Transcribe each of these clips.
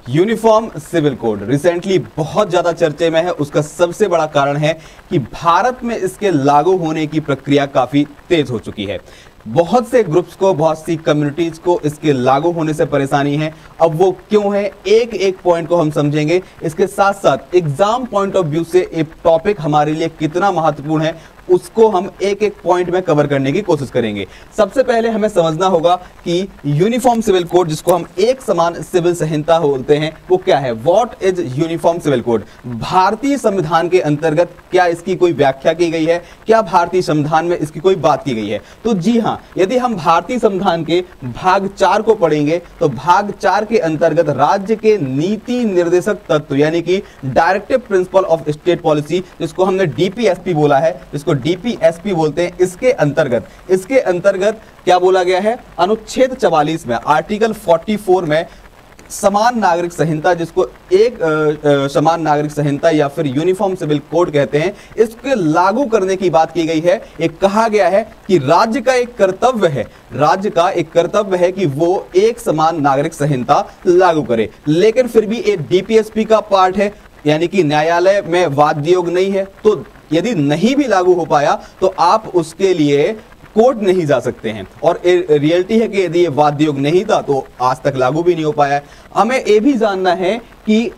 Uniform civil code recently बहुत ज्यादा चर्चे में है। उसका सबसे बड़ा कारण है कि भारत में इसके लागू होने की प्रक्रिया काफी तेज हो चुकी है। बहुत से ग्रुप्स को, बहुत सी कम्युनिटीज को इसके लागू होने से परेशानी है। अब वो क्यों है, एक एक पॉइंट को हम समझेंगे। इसके साथ साथ एग्जाम पॉइंट ऑफ व्यू से एक टॉपिक हमारे लिए कितना महत्वपूर्ण है उसको हम एक एक पॉइंट में कवर करने की कोशिश करेंगे। सबसे पहले हमें समझना होगा कि यूनिफॉर्म सिविल कोड, जिसको हम एक समान सिविल संहिता बोलते हैं, वो क्या है। What is uniform civil code? भारतीय संविधान के अंतर्गत क्या इसकी कोई व्याख्या की गई है? क्या भारतीय संविधान में इसकी कोई बात की गई है? तो जी हां, यदि हम भारतीय संविधान के भाग 4 को पढ़ेंगे तो भाग 4 के अंतर्गत राज्य के नीति निर्देशक तत्व यानी कि directive principle of state policy, जिसको हमने डीपीएसपी बोला है, जिसको डीपीएसपी बोलते हैं, इसके अंतर्गत क्या बोला गया है? अनुच्छेद 44 में, आर्टिकल 44 में समान नागरिक संहिता, जिसको एक समान नागरिक संहिता या फिर यूनिफॉर्म सिविल कोड कहते हैं, इसके लागू करने की बात की गई है। एक कहा गया है कि राज्य का एक कर्तव्य है कि वो एक समान नागरिक संहिता लागू करे। लेकिन फिर भी एक डीपीएसपी का पार्ट है, यानी कि न्यायालय में वाद योग नहीं है। तो यदि नहीं भी लागू हो पाया तो आप उसके लिए कोर्ट नहीं जा सकते हैं। और रियलिटी है कि यदि ये वाद योग नहीं था तो आज तक लागू भी नहीं हो पाया है। हमें ये भी जानना है कि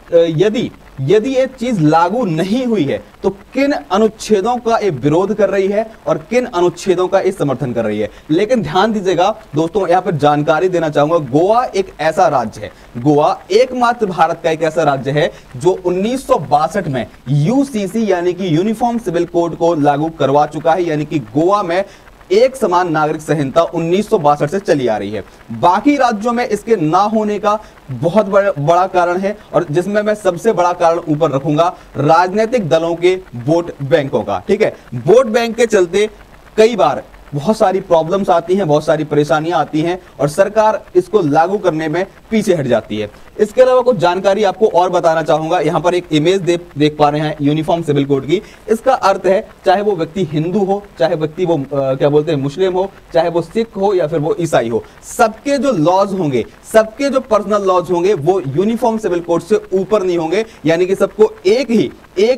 यदि ये चीज लागू नहीं हुई है तो किन अनुच्छेदों का ये विरोध कर रही है और किन अनुच्छेदों का ये समर्थन कर रही है। लेकिन ध्यान दीजिएगा दोस्तों, यहां पर जानकारी देना चाहूंगा, गोवा एक ऐसा राज्य है, गोवा एकमात्र भारत का एक ऐसा राज्य है जो 1962 में यूसीसी यानी कि यूनिफॉर्म सिविल कोड को लागू करवा चुका है। यानी कि गोवा में एक समान नागरिक संहिता 1962 से चली आ रही है। बाकी राज्यों में इसके ना होने का बहुत बड़ा कारण है, और जिसमें मैं सबसे बड़ा कारण ऊपर रखूंगा राजनीतिक दलों के वोट बैंकों का। ठीक है, वोट बैंक के चलते कई बार बहुत सारी प्रॉब्लम्स आती हैं, बहुत सारी परेशानियां आती हैं और सरकार इसको लागू करने में पीछे हट जाती है। इसके अलावा कुछ जानकारी आपको और बताना चाहूंगा। यहां पर एक इमेज देख पा रहे हैं यूनिफॉर्म सिविल कोड की। इसका अर्थ है चाहे वो व्यक्ति हिंदू हो, चाहे व्यक्ति वो क्या बोलते हैं मुस्लिम हो, चाहे वो सिख हो या फिर वो ईसाई हो, सबके जो लॉज होंगे, सबके जो पर्सनल लॉज होंगे वो यूनिफॉर्म सिविल कोड से ऊपर नहीं होंगे। यानी कि सबको एक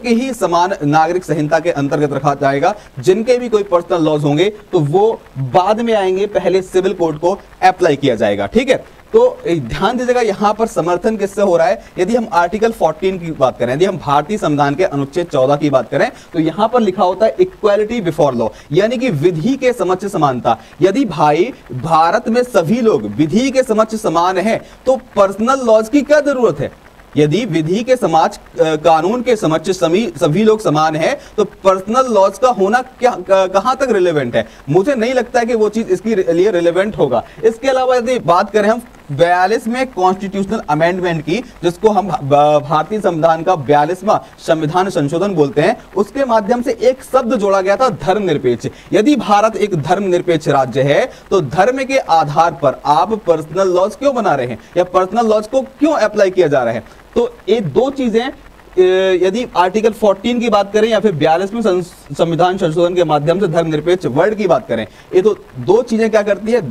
ही समान नागरिक संहिता के अंतर्गत रखा जाएगा। जिनके भी कोई पर्सनल लॉज होंगे तो वो बाद में आएंगे, पहले सिविल कोड को अप्लाई किया जाएगा। ठीक है, तो ध्यान दीजिएगा यहां पर समर्थन किससे हो रहा है। यदि हम आर्टिकल 14 की बात करें, यदि हम भारतीय संविधान के अनुच्छेद 14 की बात करें तो यहां पर लिखा होता है इक्वालिटी बिफोर लॉ, यानी कि विधि के समक्ष समानता। यदि भाई भारत में सभी लोग विधि के समक्ष समान हैं तो पर्सनल लॉज की क्या जरूरत है। यदि विधि के समाज कानून के समक्ष सभी लोग समान हैं तो पर्सनल लॉज का होना कहां तक रिलेवेंट है। मुझे नहीं लगता है कि वो चीज इसके लिए रिलेवेंट होगा। इसके अलावा यदि बात करें हम 42वें कॉन्स्टिट्यूशनल अमेंडमेंट की, जिसको हम भारतीय संविधान का 42वां संविधान संशोधन बोलते हैं, उसके माध्यम से एक शब्द जोड़ा गया था धर्मनिरपेक्ष। यदि भारत एक धर्मनिरपेक्ष राज्य है तो धर्म के आधार पर आप पर्सनल लॉज क्यों बना रहे हैं या पर्सनल लॉज को क्यों अप्लाई किया जा रहा है। तो ये दो चीजें, यदि आर्टिकल 14 की बात करें या फिर 42वें संविधान संशोधन के माध्यम से धर्मनिरपेक्ष वर्ड की बात करें, ये तो दो चीजें क्या करती है,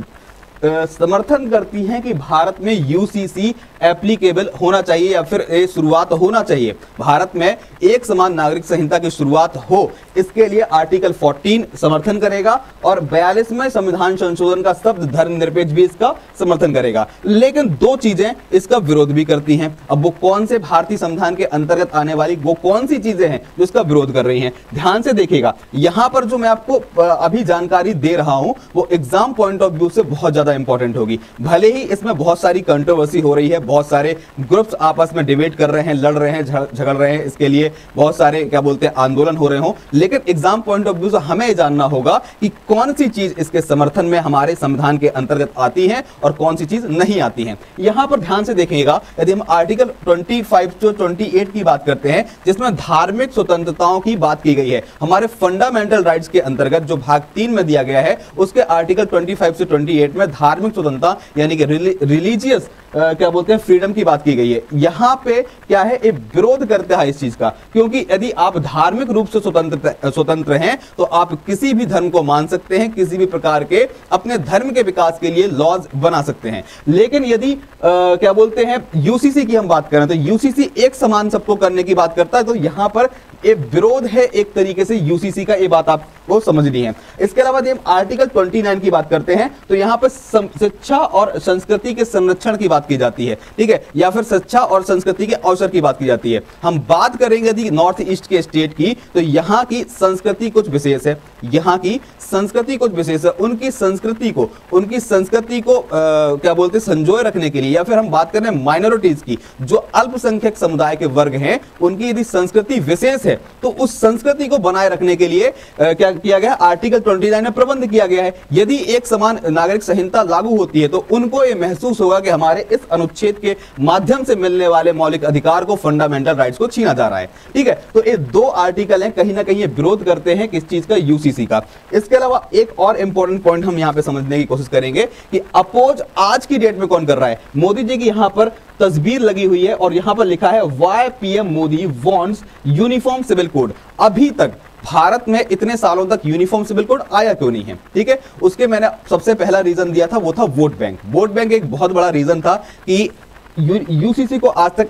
समर्थन करती हैं कि भारत में यूसीसी एप्लीकेबल होना चाहिए या फिर शुरुआत होना चाहिए। भारत में एक समान नागरिक संहिता की शुरुआत हो, इसके लिए आर्टिकल 14 समर्थन करेगा और 42वें संविधान संशोधन का शब्द धर्मनिरपेक्ष भी इसका समर्थन करेगा। लेकिन दो चीजें इसका विरोध भी करती हैं। अब वो कौन से भारतीय संविधान के अंतर्गत आने वाली वो कौन सी चीजें हैं जो इसका विरोध कर रही हैं, ध्यान से देखिएगा। यहां पर जो मैं आपको अभी जानकारी दे रहा हूं वो एग्जाम पॉइंट ऑफ व्यू से बहुत ज्यादा इंपॉर्टेंट होगी। भले ही इसमें बहुत सारी कंट्रोवर्सी हो रही है, बहुत सारे ग्रुप्स आपस में डिबेट कर रहे हैं, लड़ रहे हैं, झगड़ रहे हैं, इसके लिए बहुत सारे क्या बोलते हैं आंदोलन हो रहे हो, लेकिन एग्जाम पॉइंट ऑफ व्यू से हमें जानना होगा कि कौन सी चीज इसके समर्थन में हमारे संविधान के अंतर्गत आती है और कौन सी चीज नहीं आती है। यहां पर ध्यान से देखिएगा, यदि हम आर्टिकल 25 से 28 की बात करते हैं जिसमें धार्मिक स्वतंत्रताओं की बात की गई है, हमारे फंडामेंटल राइट्स के अंतर्गत जो भाग 3 में दिया गया है उसके आर्टिकल 25 से 28 में धार्मिक स्वतंत्रता यानी कि रिलीजियस क्या बोलते हैं फ्रीडम की बात की गई है। यहां पे क्या है, एक विरोध करता है इस चीज का, क्योंकि यदि आप धार्मिक रूप से स्वतंत्र हैं तो आप किसी भी धर्म को मान सकते हैं, किसी भी प्रकार के अपने धर्म के विकास के लिए लॉज बना सकते हैं। लेकिन यदि क्या बोलते हैं यूसीसी की हम बात करें तो यूसीसी एक समान सबको करने की बात करता है, तो यहां पर एक विरोध है एक तरीके से यूसीसी का, ये बात आपको समझनी है। इसके अलावा यदि हम आर्टिकल 29 की बात करते हैं तो यहां पर शिक्षा और संस्कृति के संरक्षण की बात की जाती है, ठीक है, या फिर शिक्षा और संस्कृति के अवसर की बात की जाती है। हम बात करेंगे यदि नॉर्थ ईस्ट के स्टेट की तो यहां की संस्कृति कुछ विशेष है, यहां की संस्कृति कुछ विशेष है। उनकी संस्कृति को क्या बोलते हैं संजोए रखने के लिए, या फिर हम बात कर रहे हैं माइनॉरिटीज की, जो अल्पसंख्यक समुदाय के वर्ग हैं, उनकी यदि संस्कृति विशेष है तो उस संस्कृति को बनाए रखने के लिए क्या किया गया, आर्टिकल 29 में प्रबंध किया गया है। यदि एक समान नागरिक संहिता लागू होती है तो उनको यह महसूस होगा कि हमारे इस अनुच्छेद के माध्यम से मिलने वाले मौलिक अधिकार को, फंडामेंटल राइट्स को छीना जा रहा है, ठीक है। तो ये दो आर्टिकल हैं, कहीं ना कहीं ये विरोध करते हैं किस चीज का, यूसीसी का। इसके अलावा एक और इंपॉर्टेंट पॉइंट हम यहां पे समझने की कोशिश करेंगे कि अपोज आज की डेट में कौन कर रहा है। मोदी जी की यहां पर तस्वीर लगी हुई है और यहां पर लिखा है why PM Modi wants uniform civil code. अभी तक भारत में इतने सालों तक यूनिफॉर्म सिविल कोड आया क्यों नहीं है, ठीक है। उसके मैंने सबसे पहला रीजन दिया था, वो था वोट बैंक। वोट बैंक एक बहुत बड़ा रीजन था कि यूसीसी को आज तक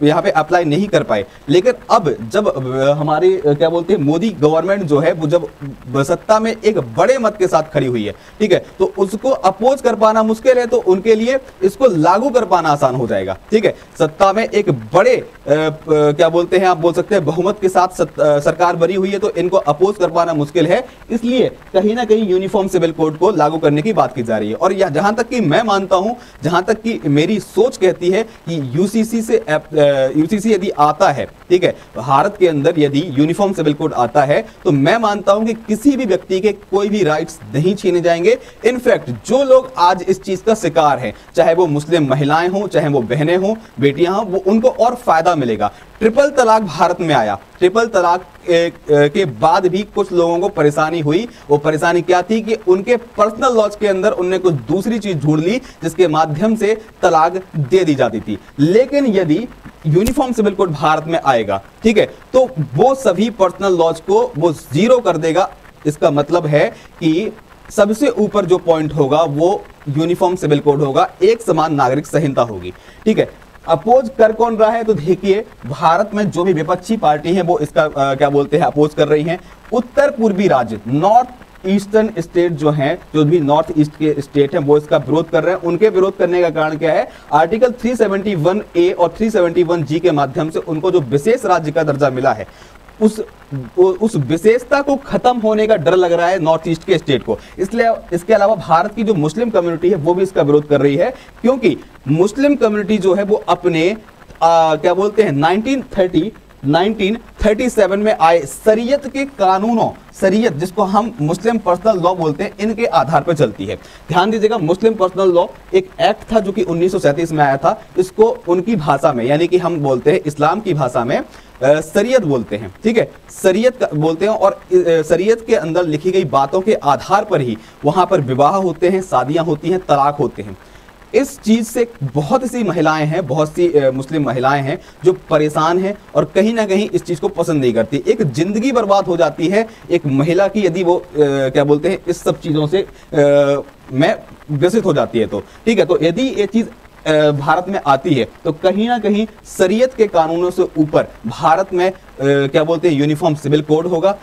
यहां पे अप्लाई नहीं कर पाए। लेकिन अब जब हमारी क्या बोलते हैं मोदी गवर्नमेंट जो है वो जब सत्ता में एक बड़े मत के साथ खड़ी हुई है, ठीक है, तो उसको अपोज कर पाना मुश्किल है, तो उनके लिए इसको लागू कर पाना आसान हो जाएगा, ठीक है। सत्ता में एक बड़े क्या बोलते हैं, आप बोल सकते हैं बहुमत के साथ सरकार बनी हुई है, तो इनको अपोज कर पाना मुश्किल है। इसलिए कहीं ना कहीं यूनिफॉर्म सिविल कोड को लागू करने की बात की जा रही है। और जहां तक कि मैं मानता हूं, जहां तक कि मेरी सोच कहती है कि यूसीसी यदि आता है, ठीक है, भारत के अंदर यदि यूनिफॉर्म सिविल कोड आता है तो मैं मानता हूं कि किसी भी व्यक्ति के कोई भी राइट्स नहीं छीने जाएंगे। इनफैक्ट जो लोग आज इस चीज का शिकार हैं, चाहे वो मुस्लिम महिलाएं हों, चाहे वो बहनें हों, बेटियां हों, वो उनको और फायदा मिलेगा। ट्रिपल तलाक भारत में आया, ट्रिपल तलाक के बाद भी कुछ लोगों को परेशानी हुई। वो परेशानी क्या थी कि उनके पर्सनल लॉज के अंदर उनने कुछ दूसरी चीज ढूंढ ली जिसके माध्यम से तलाक दे दी जाती थी। लेकिन यदि यूनिफॉर्म सिविल कोड भारत में आएगा, ठीक है, तो वो सभी पर्सनल लॉज को वो जीरो कर देगा। इसका मतलब है कि सबसे ऊपर जो पॉइंट होगा वो यूनिफॉर्म सिविल कोड होगा, एक समान नागरिक संहिता होगी, ठीक है। अपोज कर कौन रहा है, तो देखिए भारत में जो भी विपक्षी पार्टी है वो इसका क्या बोलते हैं अपोज कर रही हैं। उत्तर पूर्वी राज्य, नॉर्थ ईस्टर्न स्टेट जो हैं, जो भी नॉर्थ ईस्ट के स्टेट हैं, वो इसका विरोध कर रहे हैं। उनके विरोध करने का कारण क्या है, आर्टिकल 371A और 371G के माध्यम से उनको जो विशेष राज्य का दर्जा मिला है, उस विशेषता को खत्म होने का डर लग रहा है नॉर्थ ईस्ट के स्टेट को। इसलिए इसके अलावा भारत की जो मुस्लिम कम्युनिटी है वो भी इसका विरोध कर रही है, क्योंकि मुस्लिम कम्युनिटी जो है वो अपने क्या बोलते हैं 1937 में आए शरीयत के कानूनों, शरीयत जिसको हम मुस्लिम पर्सनल लॉ बोलते हैं, इनके आधार पर चलती है। ध्यान दीजिएगा, मुस्लिम पर्सनल लॉ एक एक्ट था जो कि 1937 में आया था। इसको उनकी भाषा में, यानी कि हम बोलते हैं इस्लाम की भाषा में शरीयत बोलते हैं, ठीक है, शरीयत बोलते हैं। और शरीयत के अंदर लिखी गई बातों के आधार पर ही वहां पर विवाह होते हैं, शादियां होती हैं, तलाक होते हैं। इस चीज से बहुत सी महिलाएं हैं, बहुत सी मुस्लिम महिलाएं हैं जो परेशान हैं और कहीं ना कहीं इस चीज को पसंद नहीं करती। एक जिंदगी बर्बाद हो जाती है एक महिला की यदि वो क्या बोलते हैं इस सब चीजों से में ग्रसित हो जाती है, तो ठीक है। तो यदि ये चीज भारत में आती है तो कहीं ना कहीं शरीयत के कानूनों से ऊपर भारत में क्या बोलते हैं यूनिफॉर्म सिविल कोड होगा।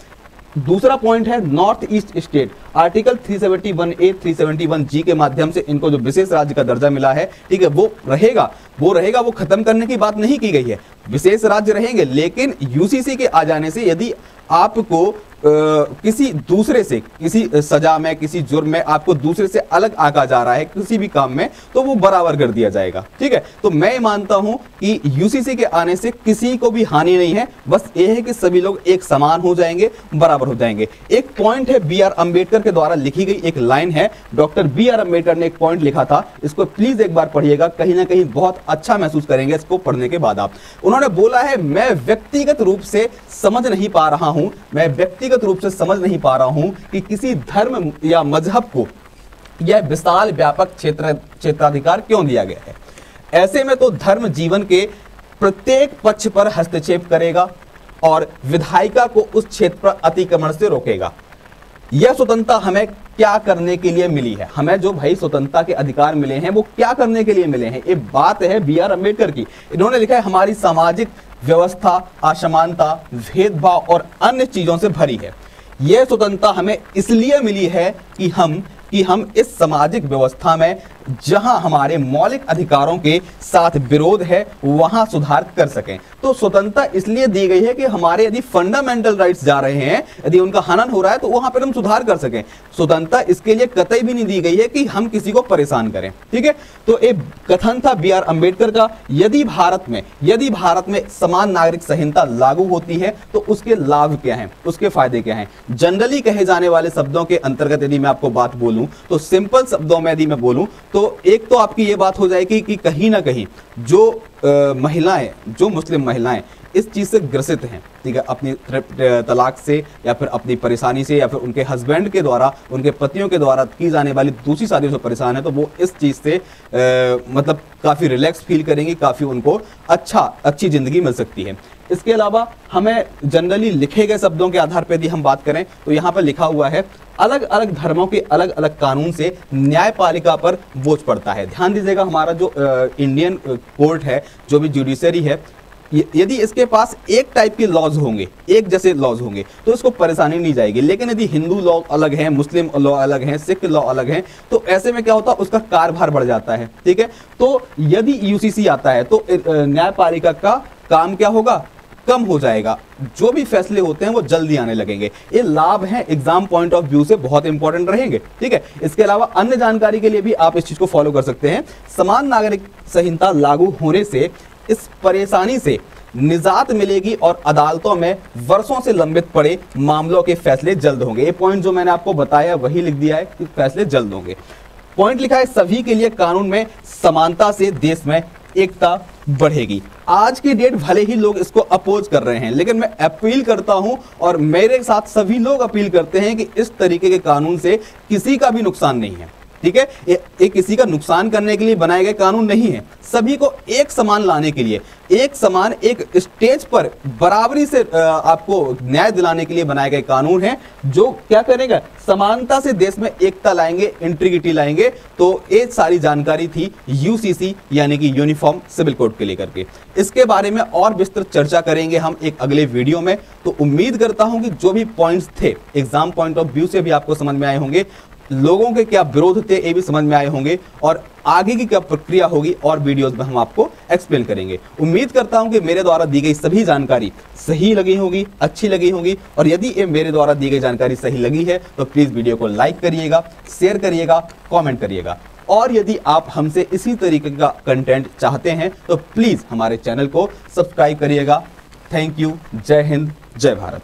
दूसरा पॉइंट है north east state, article 371A 371G के माध्यम से इनको जो विशेष राज्य का दर्जा मिला है, ठीक है, वो रहेगा, वो खत्म करने की बात नहीं की गई है। विशेष राज्य रहेंगे, लेकिन यूसीसी के आ जाने से यदि आपको किसी दूसरे से किसी सजा में, किसी जुर्म में आपको दूसरे से अलग आका जा रहा है किसी भी काम में, तो वो बराबर कर दिया जाएगा, ठीक है। तो मैं मानता हूं कि यूसीसी के आने से किसी को भी हानि नहीं है, बस ये है कि सभी लोग एक समान हो जाएंगे, बराबर हो जाएंगे। एक पॉइंट है B.R. अम्बेडकर के द्वारा लिखी गई एक लाइन है, डॉक्टर B.R. अम्बेडकर ने एक पॉइंट लिखा था, इसको प्लीज एक बार पढ़िएगा, कहीं ना कहीं बहुत अच्छा महसूस करेंगे इसको पढ़ने के बाद आप। उन्होंने बोला है, मैं व्यक्तिगत रूप से समझ नहीं पा रहा हूं कि किसी धर्म या मजहब को यह विशाल व्यापक क्षेत्राधिकार क्यों दिया गया है? ऐसे में तो धर्म जीवन के प्रत्येक पक्ष पर हस्तक्षेप करेगा और विधायिका को उस क्षेत्र पर अतिक्रमण से रोकेगा। यह स्वतंत्रता हमें क्या करने के लिए मिली है? हमें जो भाई स्वतंत्रता के अधिकार मिले हैं वो क्या करने के लिए मिले हैं? ये बात है बी.आर. अम्बेडकर की। इन्होंने लिखा है हमारी सामाजिक व्यवस्था असमानता, भेदभाव और अन्य चीजों से भरी है। यह स्वतंत्रता हमें इसलिए मिली है कि हम इस सामाजिक व्यवस्था में जहां हमारे मौलिक अधिकारों के साथ विरोध है वहां सुधार कर सकें। तो स्वतंत्रता इसलिए दी गई है कि हमारे यदि फंडामेंटल राइट्स जा रहे हैं, यदि उनका हनन हो रहा है तो वहां पर हम सुधार कर सकें। स्वतंत्रता इसके लिए कतई भी नहीं दी गई है कि हम किसी को परेशान करें। ठीक है, तो एक कथन था बी.आर. अम्बेडकर का। यदि भारत में समान नागरिक संहिता लागू होती है तो उसके लाभ क्या हैं, उसके फायदे क्या हैं? जनरली कहे जाने वाले शब्दों के अंतर्गत यदि मैं आपको बात बोलूं तो सिंपल शब्दों में यदि मैं बोलूं तो एक तो आपकी ये बात हो जाएगी कि कहीं ना कहीं जो मुस्लिम महिलाएं इस चीज से ग्रसित हैं, ठीक है, अपनी तलाक से या फिर अपनी परेशानी से या फिर उनके हस्बैंड के द्वारा, उनके पतियों के द्वारा की जाने वाली दूसरी शादियों से परेशान है, तो वो इस चीज से मतलब काफी रिलैक्स फील करेंगी, काफी उनको अच्छी जिंदगी मिल सकती है। इसके अलावा हमें जनरली लिखे गए शब्दों के आधार पर यदि हम बात करें तो यहाँ पर लिखा हुआ है अलग अलग धर्मों के अलग अलग कानून से न्यायपालिका पर बोझ पड़ता है। ध्यान दीजिएगा, हमारा जो इंडियन कोर्ट है, जो भी जुडिशरी है, यदि इसके पास एक टाइप के लॉज होंगे, एक जैसे लॉज होंगे तो इसको परेशानी नहीं जाएगी। लेकिन यदि हिंदू लॉ अलग हैं, मुस्लिम लॉ अलग हैं, सिख लॉ अलग हैं, तो ऐसे में क्या होता है, उसका कार्यभार बढ़ जाता है। ठीक है, तो यदि यूसीसी आता है तो न्यायपालिका का काम क्या होगा, कम हो जाएगा। जो भी फैसले होते हैं वो jल्दी आने लगेंगे। ये लाभ हैं, एग्जाम पॉइंट ऑफ व्यू से बहुत इंपॉर्टेंट रहेंगे। ठीक है, इसके अलावा अन्य जानकारी के लिए भी आप इस चीज को फॉलो कर सकते हैं। समान नागरिक संहिता लागू होने से इस परेशानी से निजात मिलेगी और अदालतों में वर्षों से लंबित पड़े मामलों के फैसले जल्द होंगे। ये पॉइंट जो मैंने आपको बताया वही लिख दिया है कि फैसले जल्द होंगे। पॉइंट लिखा है सभी के लिए कानून में समानता से देश में एकता बढ़ेगी। आज की डेट भले ही लोग इसको अपोज कर रहे हैं, लेकिन मैं अपील करता हूं और मेरे साथ सभी लोग अपील करते हैं कि इस तरीके के कानून से किसी का भी नुकसान नहीं है। ठीक है, ये किसी का नुकसान करने के लिए बनाए गए कानून नहीं है, सभी को एक समान लाने के लिए, एक समान एक स्टेज पर बराबरी से आपको न्याय दिलाने के लिए बनाए गए कानून हैं, जो क्या करेगा, समानता से देश में एकता लाएंगे, इंटीग्रिटी लाएंगे। तो ये सारी जानकारी थी यूसीसी यानी कि यूनिफॉर्म सिविल कोड के लेकर के। इसके बारे में और विस्तृत चर्चा करेंगे हम एक अगले वीडियो में। तो उम्मीद करता हूं कि जो भी पॉइंट्स थे एग्जाम पॉइंट ऑफ व्यू से भी आपको समझ में आए होंगे, लोगों के क्या विरोध थे ये भी समझ में आए होंगे, और आगे की क्या प्रक्रिया होगी और वीडियोस में हम आपको एक्सप्लेन करेंगे। उम्मीद करता हूं कि मेरे द्वारा दी गई सभी जानकारी सही लगी होगी, अच्छी लगी होगी, और यदि ये मेरे द्वारा दी गई जानकारी सही लगी है तो प्लीज वीडियो को लाइक करिएगा, शेयर करिएगा, कमेंट करिएगा। और यदि आप हमसे इसी तरीके का कंटेंट चाहते हैं तो प्लीज हमारे चैनल को सब्सक्राइब करिएगा। Thank you. जय हिंद, जय भारत।